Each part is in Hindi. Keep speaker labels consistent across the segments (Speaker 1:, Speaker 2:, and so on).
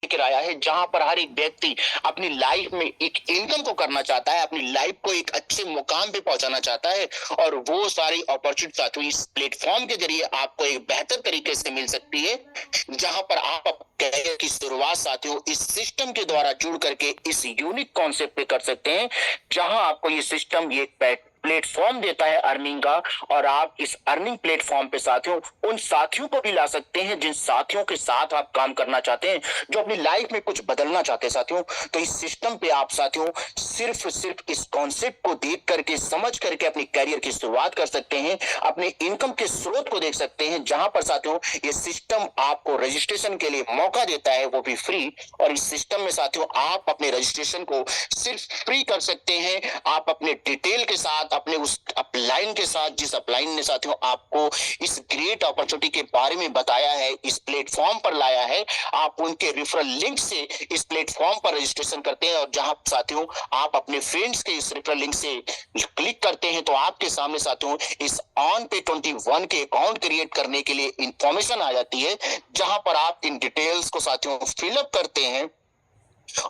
Speaker 1: लेकर आया है, जहां पर हर एक व्यक्ति अपनी लाइफ में एक इनकम को करना चाहता है, अपनी लाइफ को एक अच्छे मुकाम पे पहुंचाना चाहता है। और वो सारी अपॉर्चुनिटी साथियों इस प्लेटफॉर्म के जरिए आपको एक बेहतर तरीके से मिल सकती है, जहां पर आप करियर की शुरुआत साथियों इस सिस्टम के द्वारा जुड़ करके इस यूनिक कॉन्सेप्ट पे कर सकते हैं, जहां आपको ये सिस्टम ये प्लेटफॉर्म देता है अर्निंग का। और आप इस अर्निंग प्लेटफॉर्म पे साथियों उन साथियों को भी ला सकते हैं जिन साथियों के साथ आप काम करना चाहते हैं, जो अपनी लाइफ में कुछ बदलना चाहते हैं साथियों। तो इस सिस्टम पे आप साथियों सिर्फ इस कॉन्सेप्ट को देख करके समझ करके अपनी करियर की शुरुआत कर सकते हैं, अपने इनकम के स्रोत को देख सकते हैं, जहां पर साथियों ये सिस्टम आपको रजिस्ट्रेशन के लिए मौका देता है, वो भी फ्री। और इस सिस्टम में साथियों आप अपने रजिस्ट्रेशन को सिर्फ फ्री कर सकते हैं। आप अपने डिटेल के साथ अपने उस अपलाइन के साथ, जिस अपलाइन ने साथियों आपको इस ग्रेट अपॉर्चुनिटी के बारे में बताया है, इस प्लेटफॉर्म पर लाया है, आप उनके रेफरल लिंक से इस प्लेटफॉर्म पर रजिस्ट्रेशन करते हैं। और जहां साथियों आप अपने फ्रेंड्स के इस रेफरल लिंक से क्लिक करते हैं, तो आपके सामने साथियों इस ऑन पे 21 के अकाउंट क्रिएट करने के लिए इंफॉर्मेशन आ जाती है, जहां पर आप इन डिटेल्स को साथियों फिलअप करते हैं।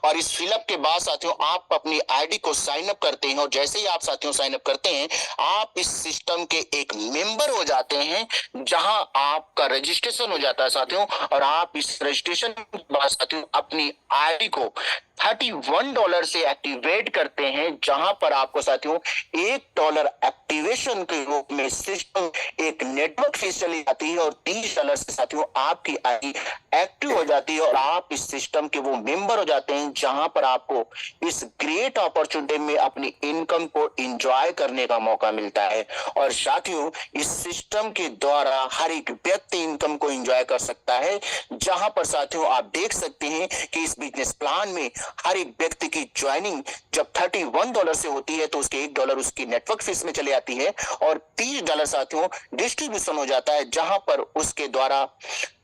Speaker 1: और इस फिलअप के बाद साथियों आप अपनी आईडी को साइन अप करते हैं, और जैसे ही आप साथियों साइन अप करते हैं, आप इस सिस्टम के एक मेंबर हो जाते हैं, जहां आपका रजिस्ट्रेशन हो जाता है साथियों। और आप इस रजिस्ट्रेशन के बाद साथियों अपनी आईडी को $31 से एक्टिवेट करते हैं, जहां पर आपको साथियों $1 एक्टिवेशन के रूप में सिस्टम एक नेटवर्क फीस चली जाती है, और $30 से साथियों आपकी आईडी एक्टिव हो जाती है, और आप इस सिस्टम के वो मेंबर हो जाते हैं, जहां पर आपको इस ग्रेट अपॉर्चुनिटी में अपनी इनकम को एंजॉय करने का मौका मिलता है। और साथियों इस सिस्टम के द्वारा हर एक व्यक्ति इनकम को एंजॉय कर सकता है, जहां पर साथियों आप देख सकते हैं कि इस बिजनेस प्लान में हर एक व्यक्ति की ज्वाइनिंग जब $31 से होती है, तो उसके $1 उसकी नेटवर्क फीस में चले आती है, और $30 साथियों डिस्ट्रीब्यूशन हो जाता है, जहां पर उसके द्वारा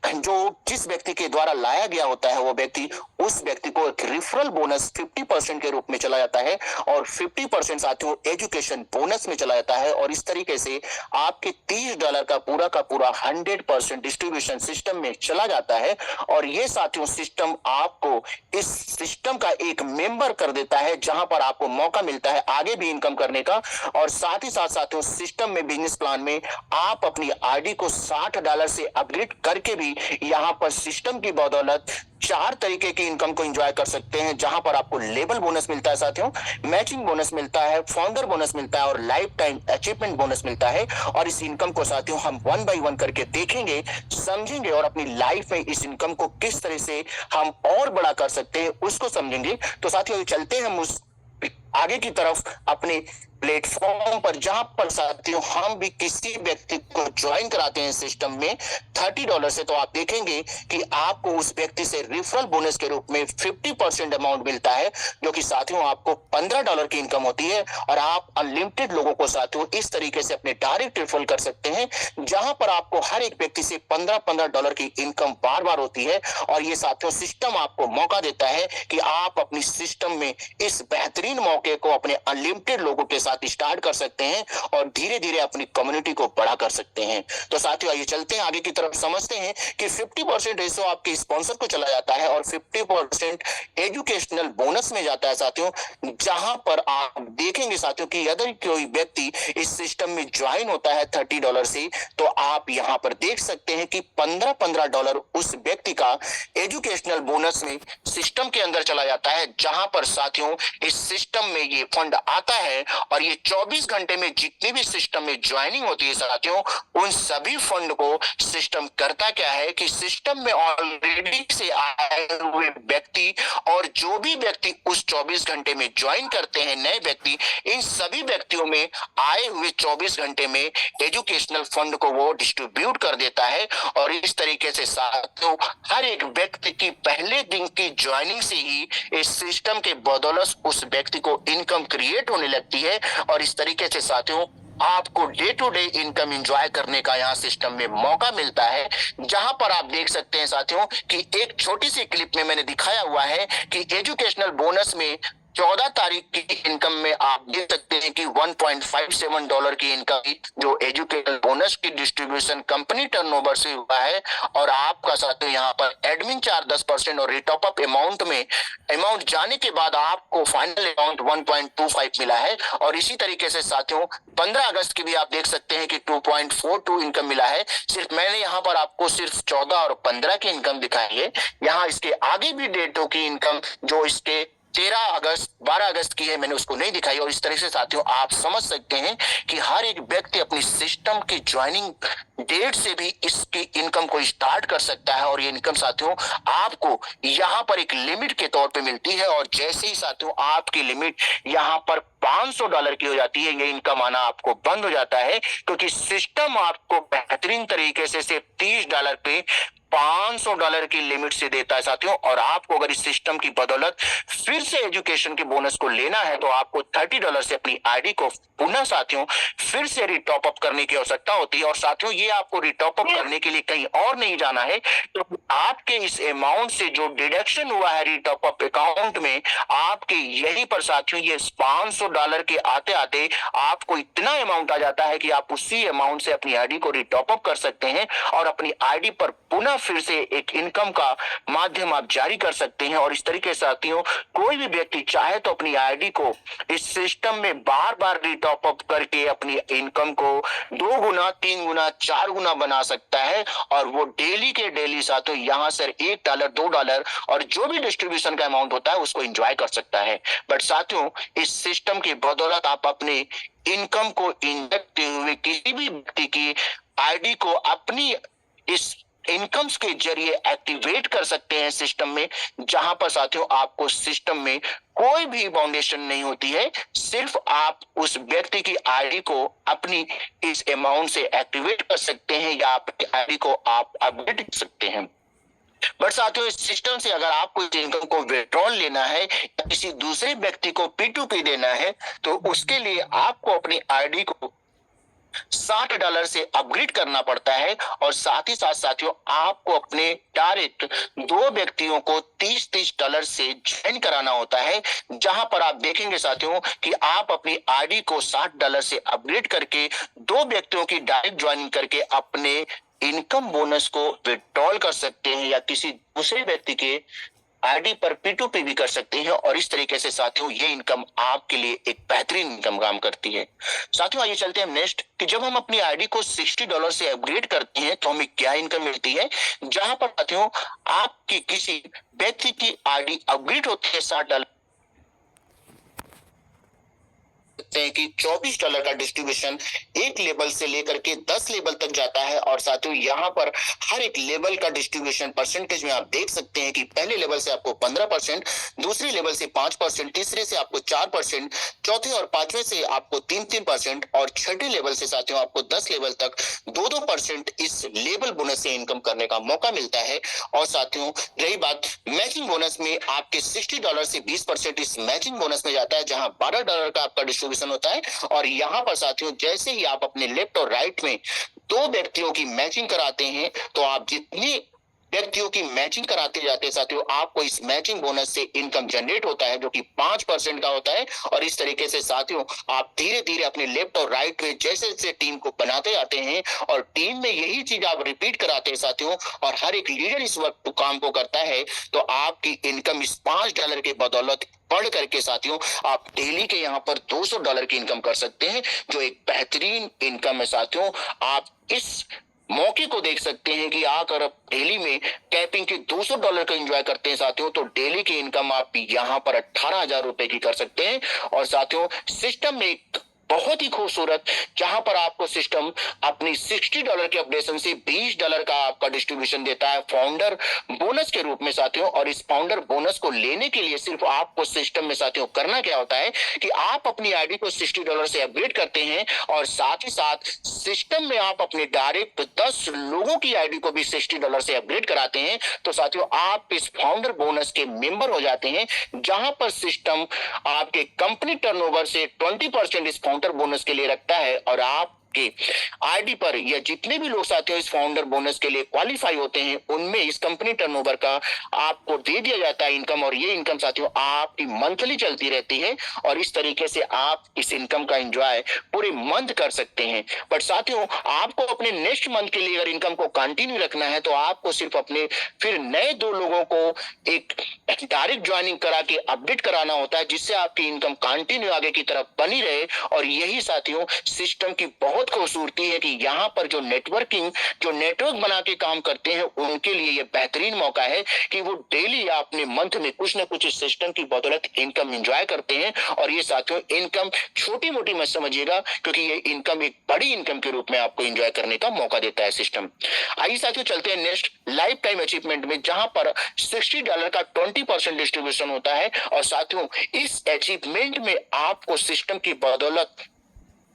Speaker 1: जो जिस व्यक्ति के द्वारा लाया गया होता है, वो व्यक्ति उस व्यक्ति को एक रेफरल बोनस 50% के रूप में चला जाता है, और 50% साथियों एजुकेशन बोनस में चला जाता है। और इस तरीके से आपके $30 का पूरा 100% डिस्ट्रीब्यूशन सिस्टम में चला जाता है। और ये साथियों सिस्टम आपको इस सिस्टम का एक मेंबर कर देता है, जहां पर आपको मौका मिलता है आगे भी इनकम करने का। और साथ ही साथ साथियों सिस्टम में बिजनेस प्लान में आप अपनी आईडी को $60 से अपग्रेड करके भी यहां पर सिस्टम की बदौलत 4 तरीके की इनकम को एंजॉय कर सकते हैं, जहां पर आपको लेवल बोनस मिलता है साथियों, मैचिंग बोनस मिलता है, फाउंडर बोनस मिलता है, और लाइफ टाइम अचीवमेंट बोनस मिलता है। और इस इनकम को साथियों हम 1 बाय 1 करके देखेंगे, समझेंगे, और अपनी लाइफ में इस इनकम को किस तरह से हम और बड़ा कर सकते हैं उसको समझेंगे। तो साथियों चलते हैं हम उस आगे की तरफ अपने प्लेटफॉर्म पर, जहां पर साथियों हम भी किसी व्यक्ति को ज्वाइन कराते हैं सिस्टम में $30 से, तो आप देखेंगे कि आपको उस व्यक्ति से रेफरल बोनस के रूप में 50% अमाउंट मिलता है, जो कि साथियों आपको $15 की इनकम होती है। और आप अनलिमिटेड लोगों को साथियों इस तरीके से अपने डायरेक्ट रेफरल कर सकते हैं, जहां पर आपको हर एक व्यक्ति से $15 की इनकम बार बार होती है। और ये साथियों सिस्टम आपको मौका देता है कि आप अपनी सिस्टम में इस बेहतरीन मौके को अपने अनलिमिटेड लोगों के साथ स्टार्ट कर सकते हैं, और धीरे धीरे अपनी कम्युनिटी को बड़ा कर सकते हैं। तो साथियों आइए चलते हैं आगे की तरफ, समझते हैं कि 50% रेशो आपके स्पॉन्सर को चला जाता है, और 50% एजुकेशनल बोनस में जाता है साथियों। जहां पर आप देखेंगे साथियों कि यदि कोई व्यक्ति इस सिस्टम में ज्वाइन होता है $30 से, तो आप यहां पर देख सकते हैं कि $15 उस व्यक्ति का एजुकेशनल बोनस में सिस्टम के अंदर चला जाता है, जहां पर साथियों इस सिस्टम में ये फंड आता है। और ये 24 घंटे में जितनी भी सिस्टम में ज्वाइनिंग होती है साथियों, उन सभी फंड को सिस्टम करता क्या है कि सिस्टम में ऑलरेडी से आए हुए व्यक्ति, और जो भी व्यक्ति उस 24 घंटे में ज्वाइन करते हैं नए व्यक्ति, इन सभी व्यक्तियों में आए हुए 24 घंटे में एजुकेशनल फंड को वो डिस्ट्रीब्यूट कर देता है। और इस तरीके से साथियों हर एक व्यक्ति की पहले दिन की ज्वाइनिंग से ही इस सिस्टम के बदौलत उस व्यक्ति को इनकम क्रिएट होने लगती है। और इस तरीके से साथियों आपको day to day income enjoy करने का यहाँ सिस्टम में मौका मिलता है, जहां पर आप देख सकते हैं साथियों कि एक छोटी सी क्लिप में मैंने दिखाया हुआ है कि एजुकेशनल बोनस में 14 तारीख की इनकम में आप देख सकते हैं कि $1.57 की इनकम जो एजुकेशन बोनस की डिस्ट्रीब्यूशन कंपनी टर्नओवर से हुआ है, और आपका साथ में यहाँ पर एडमिन चार्ज 10% और रिटॉप अप अमाउंट में अमाउंट जाने के बाद आपको फाइनल अमाउंट 1.25 मिला है। और इसी तरीके से साथियों 15 अगस्त की भी आप देख सकते हैं कि 2.42 इनकम मिला है। सिर्फ मैंने यहाँ पर आपको सिर्फ 14 और 15 की इनकम दिखाई है। यहाँ इसके आगे भी डेटों की इनकम जो इसके 13 अगस्त 12 अगस्त की है, मैंने उसको नहीं दिखाई। और इस तरह से साथियों आप समझ सकते हैं कि हर एक व्यक्ति अपनी सिस्टम की ज्वाइनिंग डेट से भी इसकी इनकम को स्टार्ट कर सकता है। और ये इनकम साथियों आपको यहाँ पर एक लिमिट के तौर पे मिलती है, और जैसे ही साथियों आपकी लिमिट यहाँ पर $500 की हो जाती है, ये इनकम आना आपको बंद हो जाता है, क्योंकि सिस्टम आपको बेहतरीन तरीके से सिर्फ $30 पे $500 की लिमिट से देता है साथियों। और आपको अगर इस सिस्टम की बदौलत फिर से एजुकेशन के बोनस को लेना है तो आपको $30 से अपनी आईडी को पुनः साथियों फिर से रिटॉप अप करने की आवश्यकता होती है। और साथियों ये आपको रिटॉप अप करने के लिए कहीं और नहीं जाना है, तो आपके इस अमाउंट से जो डिडक्शन हुआ है रिटॉप अप अकाउंट में, आपके यहीं पर साथियों ये $500 के आते आते आपको इतना अमाउंट आ जाता है कि आप उसी अमाउंट से अपनी आईडी को रिटॉप अप कर सकते हैं और अपनी आईडी पर पुनः फिर से एक इनकम का माध्यम आप जारी कर सकते हैं। और इस तरीके से साथियों कोई भी व्यक्ति चाहे तो अपनी आईडी को इस सिस्टम में बार बार रिटॉप अप करके अपनी इनकम को 2 गुना 3 गुना 4 गुना बना सकता है। और वो डेली के डेली साथियों यहाँ से $1 $2 और जो भी डिस्ट्रीब्यूशन का अमाउंट होता है उसको एंजॉय कर सकता है। बट साथियों इस सिस्टम की बदौलत आप अपने इनकम को इंजेक्ट हुए किसी भी व्यक्ति की आईडी को अपनी इस इनकम्स के जरिए एक्टिवेट कर सकते हैं सिस्टम में, जहां पर साथियों आपको सिस्टम में कोई भी बाउंडेशन नहीं होती है। सिर्फ आप उस व्यक्ति की आईडी को अपनी इस अमाउंट से एक्टिवेट कर सकते हैं या अपनी आईडी को आप अपडेट कर सकते हैं। बट साथियों इस सिस्टम से अगर आपको इस इनकम को विड्रॉल लेना है या किसी दूसरे व्यक्ति को P2P देना है, तो उसके लिए आपको अपनी आईडी को $60 से अपग्रेड करना पड़ता है। और साथ ही साथ साथियों आपको अपने डायरेक्ट 2 व्यक्तियों को $30 से ज्वाइन कराना होता है, जहां पर आप देखेंगे साथियों कि आप अपनी आईडी को $60 से अपग्रेड करके 2 व्यक्तियों की डायरेक्ट ज्वाइनिंग करके अपने इनकम बोनस को विड्रॉल कर सकते हैं या किसी दूसरे व्यक्ति के आईडी पर P2P भी कर सकते हैं। और इस तरीके से साथियों ये इनकम आपके लिए एक बेहतरीन इनकम काम करती है। साथियों आइए चलते हैं नेक्स्ट कि जब हम अपनी आईडी को $60 से अपग्रेड करते हैं तो हमें क्या इनकम मिलती है। जहां पर साथियों आपकी किसी व्यक्ति की आईडी अपग्रेड होती है $60 हैं कि $24 का डिस्ट्रीब्यूशन एक लेवल से लेकर के 10 लेवल तक जाता है। और साथियों यहाँ पर हर एक लेवल का डिस्ट्रीब्यूशन परसेंटेज में आप देख सकते हैं कि पहले लेवल से आपको 15%, दूसरे लेवल से 5%, तीसरे से आपको 4%, चौथे और पांचवें से आपको 3-3% और छठे लेवल से साथियों आपको 10 लेवल तक 2-2% इस लेवल बोनस से इनकम करने का मौका मिलता है। और साथियों रही बात मैचिंग बोनस में, आपके $60 से 20% इस मैचिंग बोनस में जाता है, जहां $12 का आपका डिस्ट्रीब्यूशन होता है। और यहाँ पर साथियों जैसे ही आप अपने लेफ्ट और राइट में 2 व्यक्तियों की मैचिंग कराते हैं, तो आप जितनी व्यक्तियों की मैचिंग कराते जाते हैं साथियों आपको इस मैचिंग बोनस से इनकम जनरेट होता है, जो कि 5% का होता है। और इस तरीके से साथियों आप धीरे धीरे अपने लेफ्ट और राइट में जैसे जैसे टीम को बनाते जाते हैं और टीम में यही चीज आप रिपीट कराते हैं साथियों, और हर एक लीडर इस वक्त काम को करता है, तो आपकी इनकम इस $5 के बदौलत बढ़ करके साथियों आप डेली के यहाँ पर $200 की इनकम कर सकते हैं, जो एक बेहतरीन इनकम है साथियों। आप इस मौके को देख सकते हैं कि आकर आप डेली में कैपिंग के $200 का एंजॉय करते हैं साथियों, तो डेली की इनकम आप यहाँ पर 18,000 रुपए की कर सकते हैं। और साथियों सिस्टम में एक बहुत ही खूबसूरत, जहां पर आपको सिस्टम अपनी $60 के अपडेशन से $20 का आपका डिस्ट्रीब्यूशन देता है फाउंडर बोनस के रूप में साथियों। और इस फाउंडर बोनस को लेने के लिए सिर्फ आपको सिस्टम में साथियों करना क्या होता है कि आप अपनी आईडी को $60 से अपग्रेड करते हैं, और साथ ही साथ सिस्टम में आप अपने डायरेक्ट 10 लोगों की आईडी को भी $60 से अपग्रेड कराते हैं, तो साथियों आप इस फाउंडर बोनस के मेंबर हो जाते हैं, जहां पर सिस्टम आपके कंपनी टर्नओवर से 20% इस फाउंडर बोनस के लिए रखता है। और आप कि आईडी पर या जितने भी लोग साथियों इस फाउंडर बोनस के लिए क्वालिफाई होते हैं उनमें इस कंपनी टर्नओवर का आपको दे दिया जाता है इनकम, और ये इनकम साथियों आपकी मंथली चलती रहती है और इस तरीके से आप इस इनकम का एंजॉय पूरे मंथ कर सकते हैं। बट साथियों आपको अपने नेक्स्ट मंथ के लिए अगर इनकम को कंटिन्यू रखना है तो आपको सिर्फ अपने फिर नए 2 लोगों को एक डायरेक्ट ज्वाइनिंग करा के अपडेट कराना होता है, जिससे आपकी इनकम कंटिन्यू आगे की तरफ बनी रहे। और यही साथियों सिस्टम की बहुत खूबसूरती है कि यहाँ पर जो नेटवर्क बना के काम करते हैं उनके लिए ये बेहतरीन मौका है कि वो डेली या अपने मंथ में कुछ ना कुछ इस सिस्टम की बदौलत इनकम एंजॉय करते हैं। और ये साथियों इनकम छोटी मोटी मत समझिएगा, क्योंकि ये इनकम एक बड़ी इनकम के रूप में आपको एंजॉय करने का मौका देता है सिस्टम। आइए साथियों चलते हैं नेक्स्ट लाइफ टाइम अचीवमेंट में, जहां पर $60 का 20% डिस्ट्रीब्यूशन होता है। और साथियों इस अचीवमेंट में आपको सिस्टम की बदौलत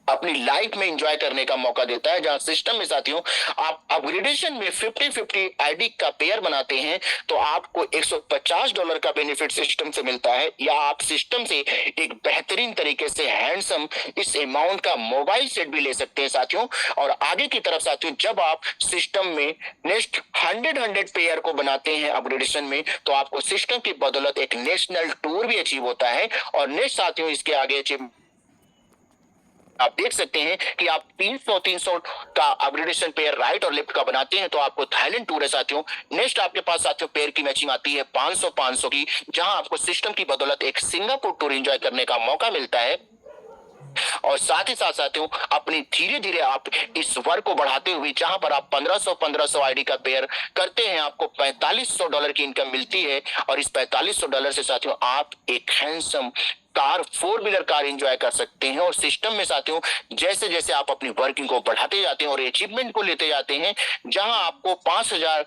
Speaker 1: अपनी लाइफ में एंजॉय करने का मौका देता है, जहां सिस्टम में साथियों आप अपग्रेडेशन में 50-50 आईडी का पेयर बनाते हैं तो आपको $150 का बेनिफिट सिस्टम से मिलता है, या आप सिस्टम से एक बेहतरीन तरीके से हैंडसम इस अमाउंट का मोबाइल सेट भी ले सकते हैं साथियों। और आगे की तरफ साथियों जब आप सिस्टम में नेक्स्ट 100 पेयर को बनाते हैं अपग्रेडेशन में तो आपको सिस्टम की बदौलत एक नेशनल टूर भी अचीव होता है। और नेक्स्ट साथियों इसके आगे आप देख सकते हैं कि आप 300 का अपग्रेडेशन पेयर राइट और लेफ्ट का बनाते हैं तो आपको थाईलैंड टूर है साथियों। नेक्स्ट आपके पास साथियों पेयर की मैचिंग आती है 500 की, जहां आपको सिस्टम की बदौलत एक सिंगापुर टूर एंजॉय करने का मौका मिलता है। और साथ ही साथ साथियों अपनी धीरे धीरे आप इस वर्क को बढ़ाते हुए जहां पर आप 1500 आईडी का पेयर करते हैं आपको $4500 की इनकम मिलती है। और इस $4500 से साथियों आप एक handsome car 4 wheeler car enjoy कर सकते हैं। और सिस्टम में साथियों जैसे जैसे आप अपनी वर्किंग को बढ़ाते जाते हैं और अचीवमेंट को लेते जाते हैं, जहां आपको 5000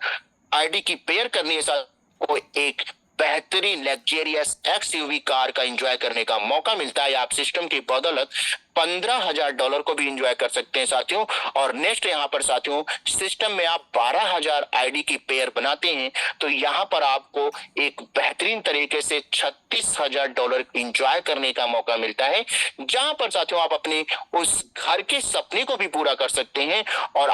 Speaker 1: आईडी की पेयर करनी है को एक बेहतरीन लग्जेरियस एक्सयूवी कार का एंजॉय करने का मौका मिलता है। आप सिस्टम की बदौलत $15,000 को भी एंजॉय कर सकते हैं साथियों। और नेक्स्ट यहाँ पर साथियों सिस्टम में आप 12,000 आईडी की पेयर बनाते हैं तो यहाँ पर आपको एक बेहतरीन तरीके से $36,000 एंजॉय करने का मौका मिलता है, जहां पर साथियों आप अपने उस घर के सपने को भी पूरा कर सकते हैं। और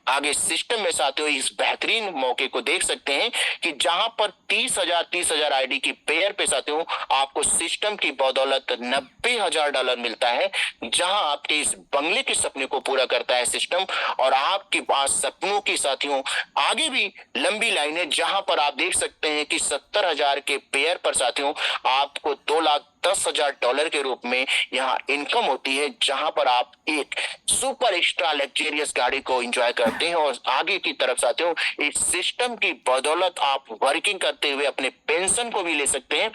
Speaker 1: आगे सिस्टम में साथियों इस बेहतरीन मौके को देख सकते हैं कि जहां पर 30,000 आईडी की पेयर पे साथियों आपको सिस्टम की बदौलत $90,000 मिलता है, जहां आपके इस बंगले के सपने को पूरा करता है सिस्टम। और आपके पास सपनों की साथियों आगे भी लंबी लाइन है, जहां पर आप देख सकते हैं कि 70,000 के पेयर पर साथियों आपको $2,10,000 के रूप में यहाँ इनकम होती है, जहां पर आप एक सुपर एक्स्ट्रा लग्जेरियस गाड़ी को एंजॉय करते हैं। और आगे की तरफ साथियों इस सिस्टम की बदौलत आप वर्किंग करते हुए अपने पेंशन को भी ले सकते हैं,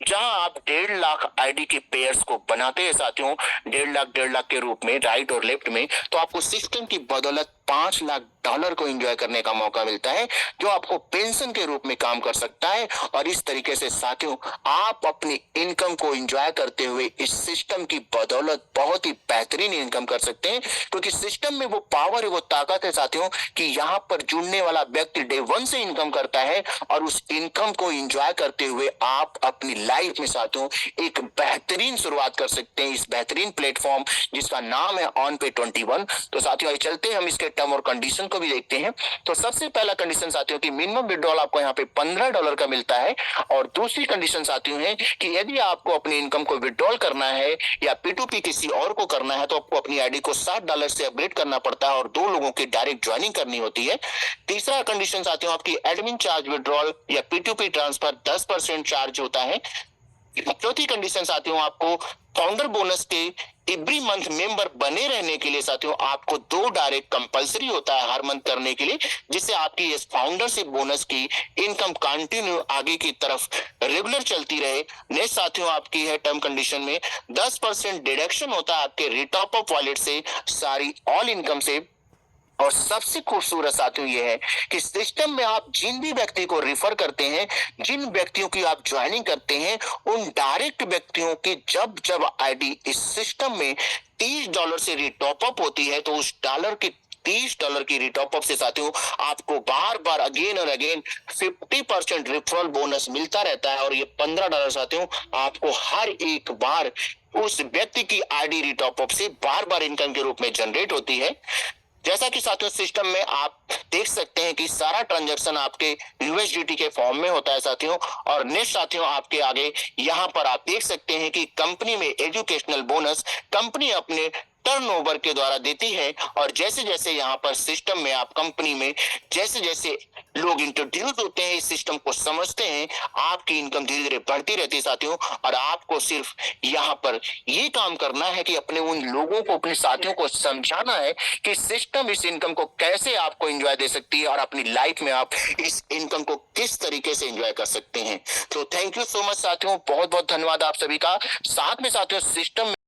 Speaker 1: जहां आप 1.5 लाख आईडी के पेयर्स को बनाते हैं साथियों 1.5 लाख के रूप में राइट और लेफ्ट में, तो आपको सिस्टम की बदौलत $5 लाख को एंजॉय करने का मौका मिलता है, जो आपको पेंशन के रूप में काम कर सकता है। और इस तरीके से साथियों आप अपनी इनकम को एंजॉय करते हुए इस सिस्टम की बदौलत बहुत ही बेहतरीन इनकम कर सकते हैं, क्योंकि सिस्टम में वो पावर है, वो ताकत है साथियों कि यहाँ पर जुड़ने वाला व्यक्ति डे 1 से इनकम करता है और उस इनकम को एंजॉय करते हुए आप अपनी लाइफ में साथियों एक बेहतरीन शुरुआत कर सकते हैं इस बेहतरीन प्लेटफॉर्म जिसका नाम है OnPay21। तो साथियों आइए चलते हैं हम इसके टर्म और कंडीशन को भी देखते हैं। तो सबसे पहला कंडीशन साथियों की मिनिमम विड्रॉल आपको यहाँ पे $15 का मिलता है। और दूसरी कंडीशन साथियों है कि यदि आपको अपनी इनकम को विड्रॉल करना है या P2P किसी और को करना है तो आपको अपनी आईडी को $60 से अपग्रेड करना पड़ता है और 2 लोगों की डायरेक्ट ज्वाइनिंग करनी होती है। तीसरा कंडीशन साथियों आपकी एडमिन चार्ज विड्रॉल या P2P ट्रांसफर 10% चार्ज होता है। चौथी कंडीशन साथियों आपको फाउंडर बोनस के एवरी मंथ मेंबर बने रहने के लिए साथियों आपको 2 डायरेक्ट कंपलसरी होता है हर मंथ करने के लिए, जिससे आपकी इस फाउंडर से बोनस की इनकम कंटिन्यू आगे की तरफ रेगुलर चलती रहे। नेक्स्ट साथियों आपकी है टर्म कंडीशन में 10% डिडक्शन होता है आपके रिटॉप अप वॉलेट से सारी ऑल इनकम से। और सबसे खूबसूरत साथियों ये है कि सिस्टम में आप जिन भी व्यक्ति को रिफर करते हैं, जिन व्यक्तियों की आप ज्वाइनिंग करते हैं, उन डायरेक्ट व्यक्तियों की जब जब आईडी इस सिस्टम में $30 से रिटॉप अप होती है तो उस डॉलर की $30 की रिटॉप अप से साथियों आपको बार बार अगेन और अगेन 50% रेफरल बोनस मिलता रहता है। और ये $15 साथियों आपको हर एक बार उस व्यक्ति की आईडी रिटॉप अप से बार बार इनकम के रूप में जनरेट होती है। जैसा कि साथियों सिस्टम में आप देख सकते हैं कि सारा ट्रांजैक्शन आपके यूएसडीटी के फॉर्म में होता है साथियों। और नेक्स्ट साथियों आपके आगे यहाँ पर आप देख सकते हैं कि कंपनी में एजुकेशनल बोनस कंपनी अपने टर्नओवर के द्वारा देती है। और जैसे जैसे यहाँ पर सिस्टम में आप कंपनी में जैसे जैसे लोग इंट्रोड्यूस होते हैं, इस सिस्टम को समझते हैं, आपकी इनकम धीरे धीरे बढ़ती रहती है साथियों। और आपको सिर्फ यहाँ पर ये काम करना है कि अपने उन लोगों को, अपने साथियों को समझाना है कि सिस्टम इस इनकम को कैसे आपको एंजॉय दे सकती है और अपनी लाइफ में आप इस इनकम को किस तरीके से एंजॉय कर सकते हैं। तो थैंक यू सो मच साथियों, बहुत बहुत धन्यवाद आप सभी का। साथ में साथियों सिस्टम